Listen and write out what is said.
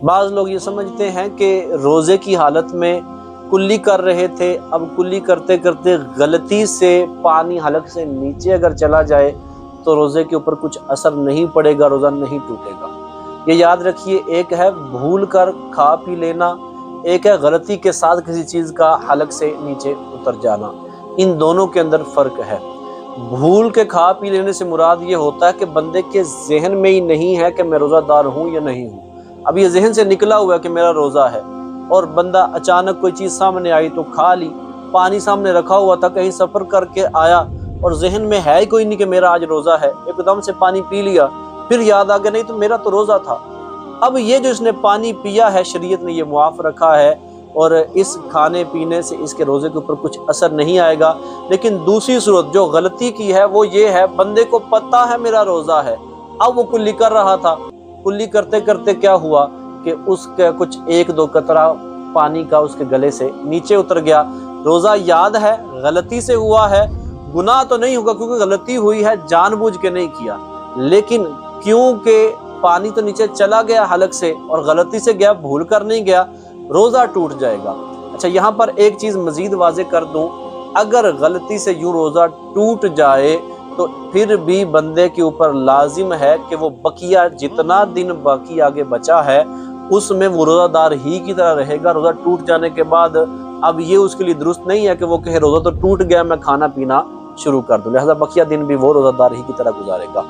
بعض لوگ یہ سمجھتے ہیں کہ روزے کی حالت میں کلی کر رہے تھے، اب کلی کرتے کرتے غلطی سے پانی حلق سے نیچے اگر چلا جائے تو روزے کے اوپر کچھ اثر نہیں پڑے گا، روزہ نہیں ٹوٹے گا۔ یہ یاد رکھیے، ایک ہے بھول کر کھا پی لینا، ایک ہے غلطی کے ساتھ کسی چیز کا حلق سے نیچے اتر جانا، ان دونوں کے اندر فرق ہے۔ بھول کے کھا پی لینے سے مراد یہ ہوتا ہے کہ بندے کے ذہن میں ہی نہیں ہے کہ میں روزہ دار ہوں یا نہیں ہوں، اب یہ ذہن سے نکلا ہوا ہے کہ میرا روزہ ہے، اور بندہ اچانک کوئی چیز سامنے آئی تو کھا لی، پانی سامنے رکھا ہوا تھا، کہیں سفر کر کے آیا اور ذہن میں ہے ہی کوئی نہیں کہ میرا آج روزہ ہے، ایک دم سے پانی پی لیا، پھر یاد آ گیا نہیں تو میرا تو روزہ تھا۔ اب یہ جو اس نے پانی پیا ہے، شریعت نے یہ معاف رکھا ہے، اور اس کھانے پینے سے اس کے روزے کے اوپر کچھ اثر نہیں آئے گا۔ لیکن دوسری صورت جو غلطی کی ہے وہ یہ ہے، بندے کو پتہ ہے میرا روزہ ہے، اب وہ کلی کر رہا تھا، کلی کرتے کرتے کیا ہوا کہ اس کا کچھ ایک دو قطرہ پانی کا اس کے گلے سے نیچے اتر گیا، روزہ یاد ہے، غلطی سے ہوا ہے، گناہ تو نہیں ہوگا کیونکہ غلطی ہوئی ہے، جان بوجھ کے نہیں کیا، لیکن کیونکہ پانی تو نیچے چلا گیا حلق سے اور غلطی سے گیا، بھول کر نہیں گیا، روزہ ٹوٹ جائے گا۔ اچھا، یہاں پر ایک چیز مزید واضح کر دوں، اگر غلطی سے یوں روزہ ٹوٹ جائے تو پھر بھی بندے کے اوپر لازم ہے کہ وہ بقیہ جتنا دن باقی آگے بچا ہے اس میں وہ روزہ دار ہی کی طرح رہے گا۔ روزہ ٹوٹ جانے کے بعد اب یہ اس کے لیے درست نہیں ہے کہ وہ کہے روزہ تو ٹوٹ گیا میں کھانا پینا شروع کر دوں، لہذا بقیہ دن بھی وہ روزہ دار ہی کی طرح گزارے گا۔